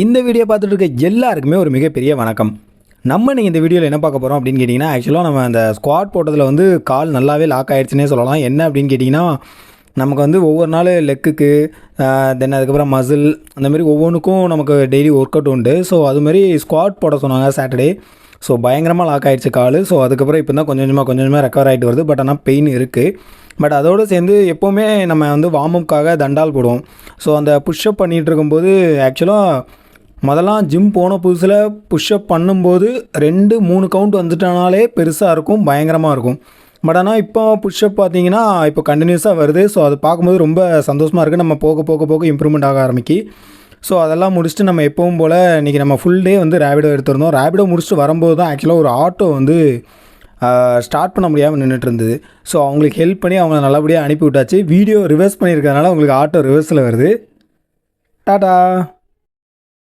இந்த வீடியோ பார்த்துட்டு இருக்க எல்லாருக்குமே ஒரு மிகப்பெரிய வணக்கம். நம்ம நீங்கள் இந்த வீடியோவில் என்ன பார்க்க போகிறோம் அப்படின்னு கேட்டிங்கன்னா, ஆக்சுவலாக நம்ம அந்த ஸ்குவாட் போட்டதில் வந்து கால் நல்லாவே லாக் ஆகிடுச்சுனே சொல்லலாம். என்ன அப்படின்னு கேட்டிங்கன்னா, நமக்கு வந்து ஒவ்வொரு நாள் லெக்குக்கு தென் அதுக்கப்புறம் மசில் அந்தமாரி ஒவ்வொன்றுக்கும் நமக்கு டெய்லி ஒர்க் அவுட் உண்டு. ஸோ அதுமாரி ஸ்குவாட் போட சொன்னாங்க சாட்டர்டே. ஸோ பயங்கரமாக லாக் ஆகிடுச்சு கால். ஸோ அதுக்கப்புறம் இப்போ தான் கொஞ்சம் கொஞ்சமாக ரெக்கவர் ஆகிட்டு வருது. பட் ஆனால் பெயின் இருக்குது. பட் அதோடு சேர்ந்து எப்போவுமே நம்ம வந்து வார்மப்காக தண்டால் போடுவோம். ஸோ அந்த புஷ்அப் பண்ணிகிட்டு இருக்கும்போது ஆக்சுவலாக முதலாம் ஜிம் போன புதுசில் புஷ்அப் பண்ணும்போது 2-3 கவுண்ட் வந்துட்டனாலே பெருசாக இருக்கும், பயங்கரமாக இருக்கும். பட் ஆனால் இப்போ புஷ்அப் பார்த்தீங்கன்னா இப்போ கண்டினியூஸாக வருது. ஸோ அது பார்க்கும்போது ரொம்ப சந்தோஷமாக இருக்குது. நம்ம போக போக போக இம்ப்ரூவ்மெண்ட் ஆக ஆரம்பிக்கி. ஸோ அதெல்லாம் முடிச்சுட்டு நம்ம எப்பவும் போல் இன்றைக்கி நம்ம ஃபுல் டே வந்து ரேபிடோ எடுத்திருந்தோம். ரேபிடோ முடிச்சுட்டு வரும்போது தான் ஆக்சுவலாக ஒரு ஆட்டோ வந்து ஸ்டார்ட் பண்ண முடியாமல் நின்றுட்டு இருந்தது. ஸோ அவங்களுக்கு ஹெல்ப் பண்ணி அவங்கள நல்லபடியாக அனுப்பி விட்டாச்சு. வீடியோ ரிவர்ஸ் பண்ணியிருக்கிறதுனால உங்களுக்கு ஆட்டோ ரிவர்ஸில் வருது. டாடா.